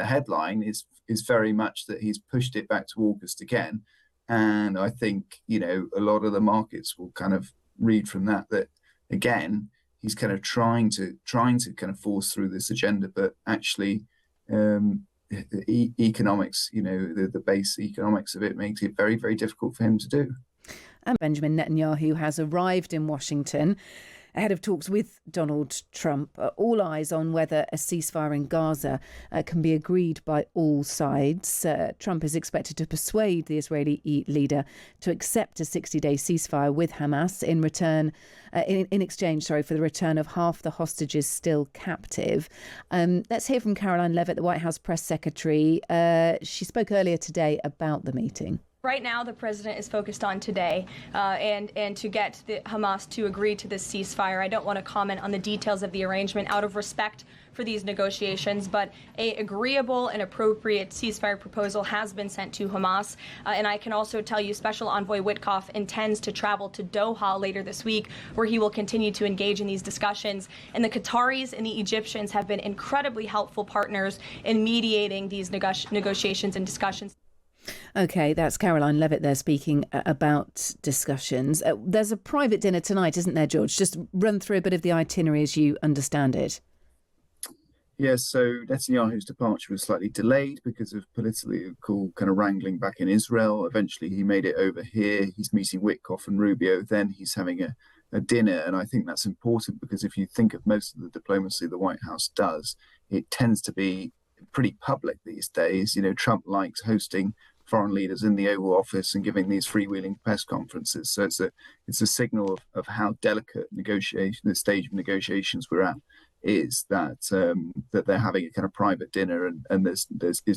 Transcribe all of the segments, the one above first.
the headline is very much that he's pushed it back to August again. And I think, a lot of the markets will kind of read from that again, he's kind of trying to kind of force through this agenda, but actually economics, the base economics of it makes it very, very difficult for him to do. And Benjamin Netanyahu has arrived in Washington ahead of talks with Donald Trump. All eyes on whether a ceasefire in Gaza can be agreed by all sides. Trump is expected to persuade the Israeli leader to accept a 60-day ceasefire with Hamas in exchange for the return of half the hostages still captive. Let's hear from Caroline Levitt, the White House press secretary. She spoke earlier today about the meeting. Right now, the president is focused on today and to get the Hamas to agree to this ceasefire. I don't want to comment on the details of the arrangement out of respect for these negotiations, but a agreeable and appropriate ceasefire proposal has been sent to Hamas. And I can also tell you Special Envoy Witkoff intends to travel to Doha later this week, where he will continue to engage in these discussions. And the Qataris and the Egyptians have been incredibly helpful partners in mediating these negotiations and discussions. OK, that's Caroline Levitt there speaking about discussions. There's a private dinner tonight, isn't there, George? Just run through a bit of the itinerary as you understand it. Yes, so Netanyahu's departure was slightly delayed because of political kind of wrangling back in Israel. Eventually, he made it over here. He's meeting Witkoff and Rubio. Then he's having a dinner. And I think that's important because if you think of most of the diplomacy the White House does, it tends to be pretty public these days. Trump likes hosting foreign leaders in the Oval Office and giving these freewheeling press conferences. So it's a signal of how delicate the stage of negotiations we're at is that they're having a kind of private dinner and there's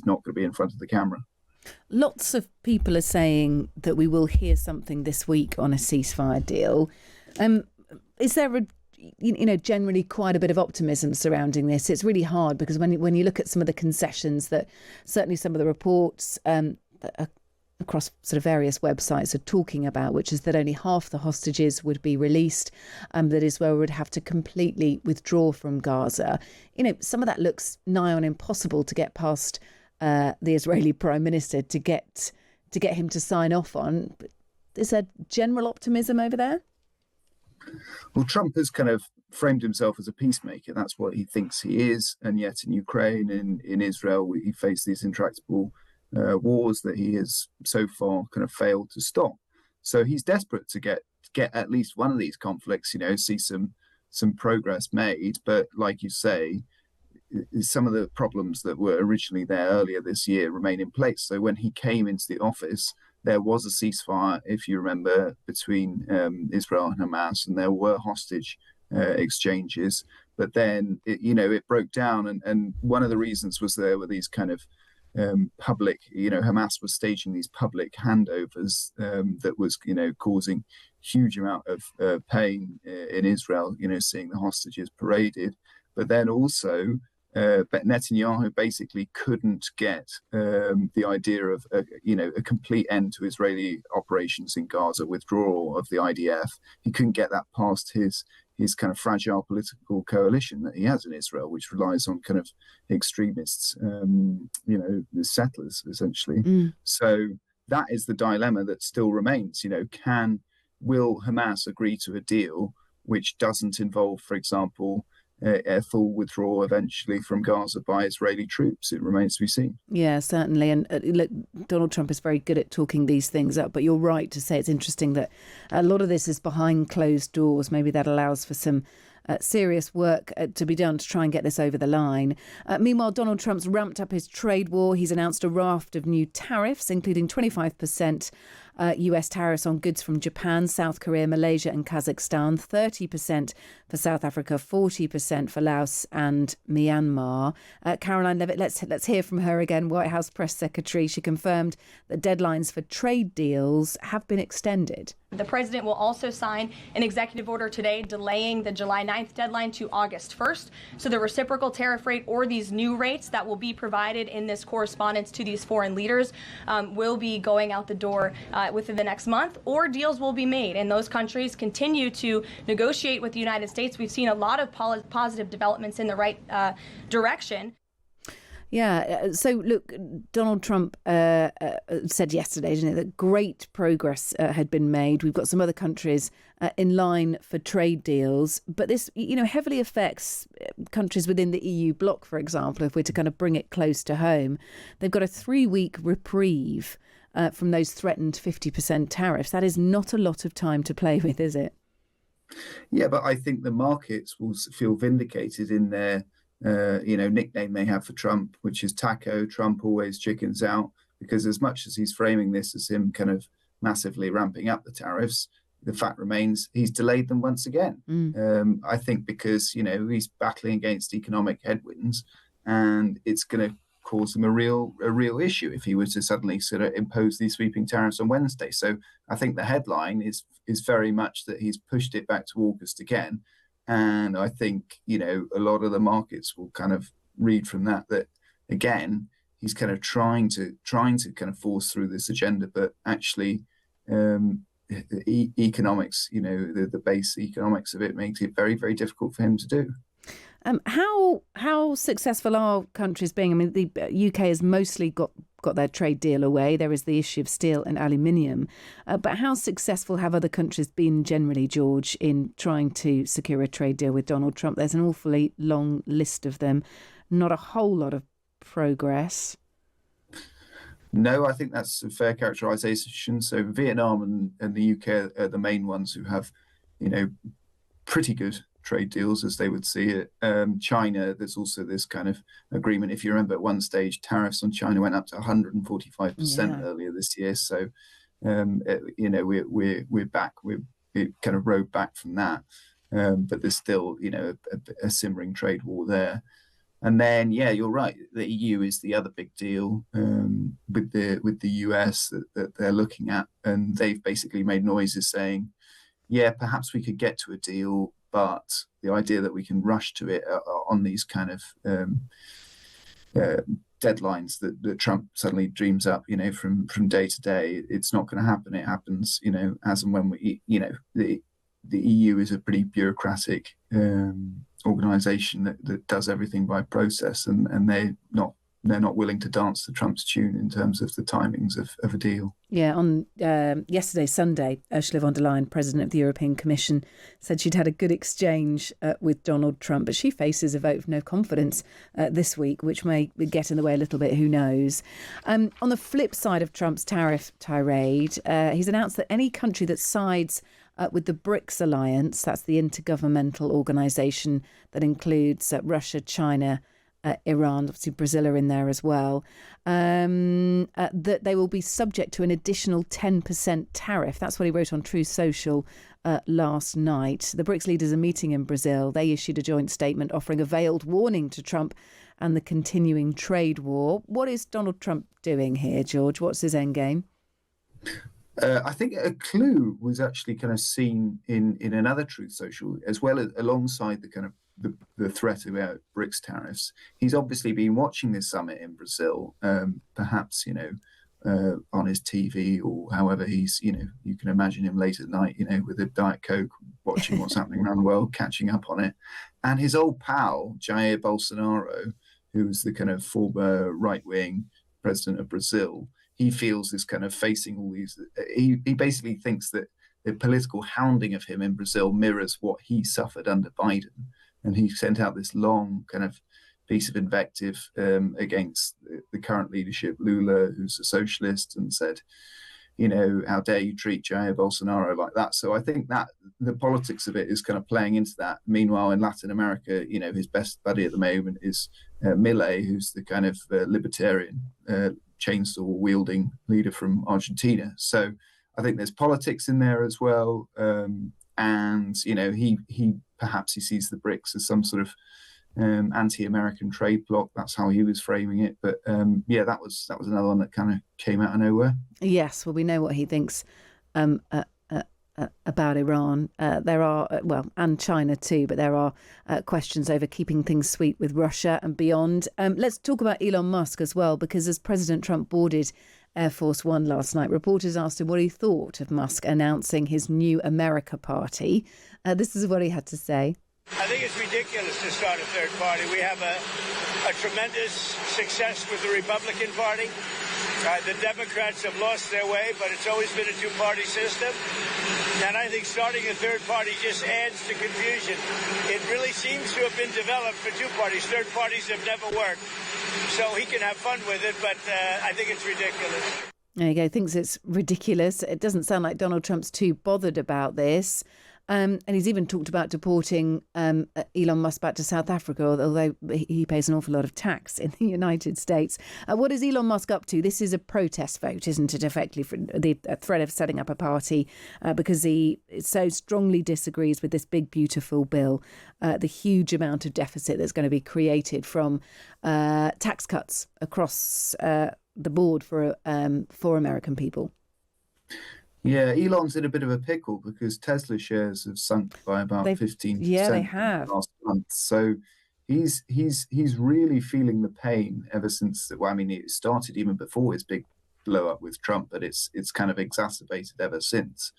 not going to be in front of the camera. Lots of people are saying that we will hear something this week on a ceasefire deal. Is there generally quite a bit of optimism surrounding this? It's really hard because when you look at some of the concessions that certainly some of the reports across sort of various websites are talking about, which is that only half the hostages would be released, that Israel would have to completely withdraw from Gaza. Some of that looks nigh on impossible to get past the Israeli Prime Minister to get him to sign off on. But is there general optimism over there? Well, Trump has kind of framed himself as a peacemaker. That's what he thinks he is. And yet in Ukraine and in Israel, he faced these intractable wars that he has so far kind of failed to stop. So he's desperate to get at least one of these conflicts, see some progress made. But like you say, some of the problems that were originally there earlier this year remain in place. So when he came into the office, there was a ceasefire, if you remember, between Israel and Hamas, and there were hostage exchanges. But then, it broke down. And one of the reasons was there were these kind of public, Hamas was staging these public handovers that was, causing huge amount of pain in Israel, seeing the hostages paraded. But then also, but Netanyahu basically couldn't get the idea of a complete end to Israeli operations in Gaza, withdrawal of the IDF. He couldn't get that past his kind of fragile political coalition that he has in Israel, which relies on kind of extremists, the settlers essentially. So that is the dilemma that still remains. Will Hamas agree to a deal which doesn't involve, for example, a full withdrawal eventually from Gaza by Israeli troops? It remains to be seen. Yeah, certainly. And look, Donald Trump is very good at talking these things up, but you're right to say it's interesting that a lot of this is behind closed doors. Maybe that allows for some serious work to be done to try and get this over the line. Meanwhile, Donald Trump's ramped up his trade war. He's announced a raft of new tariffs, including 25% US tariffs on goods from Japan, South Korea, Malaysia and Kazakhstan, 30% for South Africa, 40% for Laos and Myanmar. Caroline Levitt, let's hear from her again, White House press secretary. She confirmed that deadlines for trade deals have been extended. The president will also sign an executive order today delaying the July 9th deadline to August 1st. So the reciprocal tariff rate or these new rates that will be provided in this correspondence to these foreign leaders will be going out the door within the next month, or deals will be made. And those countries continue to negotiate with the United States. We've seen a lot of positive developments in the right direction. Yeah. So, look, Donald Trump said yesterday, didn't it, that great progress had been made. We've got some other countries in line for trade deals. But this, heavily affects countries within the EU bloc, for example, if we're to kind of bring it close to home. They've got a 3-week reprieve from those threatened 50% tariffs. That is not a lot of time to play with, is it? Yeah, but I think the markets will feel vindicated in their nickname they have for Trump, which is Taco. Trump always chickens out, because as much as he's framing this as him kind of massively ramping up the tariffs, the fact remains he's delayed them once again. I think because, he's battling against economic headwinds, and it's going to cause him a real issue if he were to suddenly sort of impose these sweeping tariffs on Wednesday. So I think the headline is very much that he's pushed it back to August again. And I think, a lot of the markets will kind of read from that again, he's kind of trying to kind of force through this agenda, but actually economics, the base economics of it makes it very, very difficult for him to do. How successful are countries being? I mean, the UK has mostly got their trade deal away. There is the issue of steel and aluminium. But how successful have other countries been generally, George, in trying to secure a trade deal with Donald Trump? There's an awfully long list of them. Not a whole lot of progress. No, I think that's a fair characterization. So Vietnam and the UK are the main ones who have, pretty good trade deals, as they would see it. China, there's also this kind of agreement. If you remember, at one stage, tariffs on China went up to 145% earlier this year. So, we're back. We kind of rode back from that. But there's still, a simmering trade war there. And then, you're right. The EU is the other big deal with the US that they're looking at, and they've basically made noises saying, perhaps we could get to a deal, but the idea that we can rush to it on these kind of deadlines that Trump suddenly dreams up, from day to day, it's not going to happen. It happens, as and when the EU is a pretty bureaucratic organization that does everything by process, and they're not willing to dance to Trump's tune in terms of the timings of a deal. Yeah, on yesterday, Sunday, Ursula von der Leyen, President of the European Commission, said she'd had a good exchange with Donald Trump, but she faces a vote of no confidence this week, which may get in the way a little bit, who knows. On the flip side of Trump's tariff tirade, he's announced that any country that sides with the BRICS alliance, that's the intergovernmental organisation that includes Russia, China, Iran, obviously Brazil are in there as well, that they will be subject to an additional 10% tariff. That's what he wrote on True Social last night. The BRICS leaders are meeting in Brazil. They issued a joint statement offering a veiled warning to Trump and the continuing trade war. What is Donald Trump doing here, George? What's his end game? I think a clue was actually kind of seen in another Truth Social, as well as alongside the kind of the threat about BRICS tariffs. He's obviously been watching this summit in Brazil, perhaps, on his TV or however he's, you can imagine him late at night, with a Diet Coke, watching what's happening around the world, catching up on it. And his old pal, Jair Bolsonaro, who's the kind of former right-wing president of Brazil, he feels is kind of facing all these. He basically thinks that the political hounding of him in Brazil mirrors what he suffered under Biden. And he sent out this long kind of piece of invective against the current leadership, Lula, who's a socialist, and said, how dare you treat Jair Bolsonaro like that? So I think that the politics of it is kind of playing into that. Meanwhile, in Latin America, his best buddy at the moment is Milei, who's the kind of libertarian chainsaw-wielding leader from Argentina. So I think there's politics in there as well. And, he perhaps he sees the BRICS as some sort of anti-American trade bloc. That's how he was framing it. But that was another one that kind of came out of nowhere. Yes, well, we know what he thinks about Iran. There are, and China too, but there are questions over keeping things sweet with Russia and beyond. Let's talk about Elon Musk as well, because as President Trump boarded Air Force One last night, reporters asked him what he thought of Musk announcing his new America Party. This is what he had to say. I think it's ridiculous to start a third party. We have a tremendous success with the Republican Party. The Democrats have lost their way, but it's always been a two-party system. And I think starting a third party just adds to confusion. It really seems to have been developed for two parties. Third parties have never worked. So he can have fun with it, but I think it's ridiculous. There you go. Thinks it's ridiculous. It doesn't sound like Donald Trump's too bothered about this. And he's even talked about deporting Elon Musk back to South Africa, although he pays an awful lot of tax in the United States. What is Elon Musk up to? This is a protest vote, isn't it, effectively, for the threat of setting up a party because he so strongly disagrees with this big, beautiful bill, the huge amount of deficit that's going to be created from tax cuts across the board for American people. Yeah, Elon's in a bit of a pickle because Tesla shares have sunk by about 15%. Yeah, they have. Last month. So he's really feeling the pain ever since. Well, I mean, it started even before his big blow up with Trump, but it's kind of exacerbated ever since.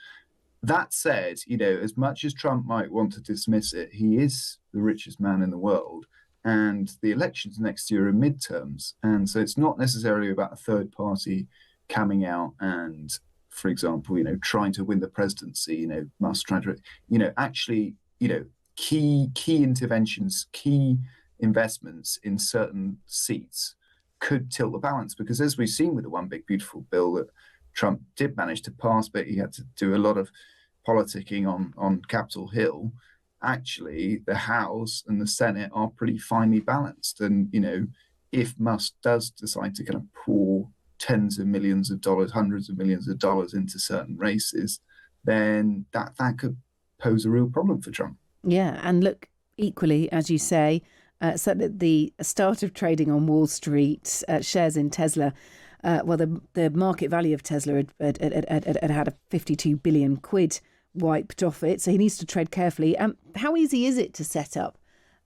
That said, as much as Trump might want to dismiss it, he is the richest man in the world, and the elections next year are midterms, and so it's not necessarily about a third party coming out and, for example, trying to win the presidency, Musk trying to, actually, key interventions, key investments in certain seats could tilt the balance. Because as we've seen with the One Big Beautiful Bill that Trump did manage to pass, but he had to do a lot of politicking on Capitol Hill, actually the House and the Senate are pretty finely balanced. And, if Musk does decide to kind of pour tens of millions of dollars, hundreds of millions of dollars into certain races, then that could pose a real problem for Trump. Yeah, and look, equally, as you say, so at the start of trading on Wall Street, shares in Tesla, the market value of Tesla had a 52 billion quid wiped off it, so he needs to tread carefully. How easy is it to set up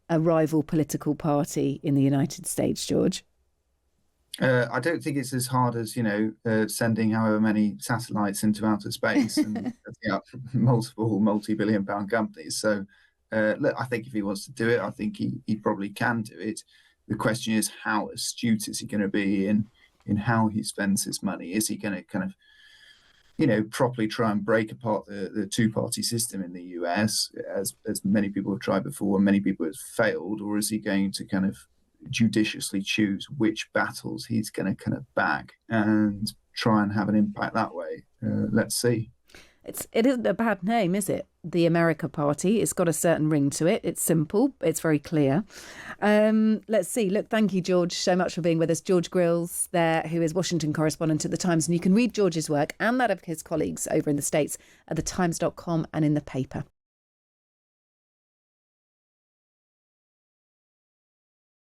a rival political party in the United States, George? I don't think it's as hard as, sending however many satellites into outer space and setting up multiple multi-billion pound companies. So, look, I think if he wants to do it, I think he probably can do it. The question is, how astute is he going to be in how he spends his money? Is he going to kind of, properly try and break apart the two-party system in the US, as many people have tried before and many people have failed, or is he going to kind of judiciously choose which battles he's going to kind of back and try and have an impact that way? Let's see. It isn't a bad name, is it? The America Party. It's got a certain ring to it. It's simple. It's very clear. Let's see. Look, thank you, George, so much for being with us. George Grylls there, who is Washington correspondent at The Times. And you can read George's work and that of his colleagues over in the States at thetimes.com and in the paper.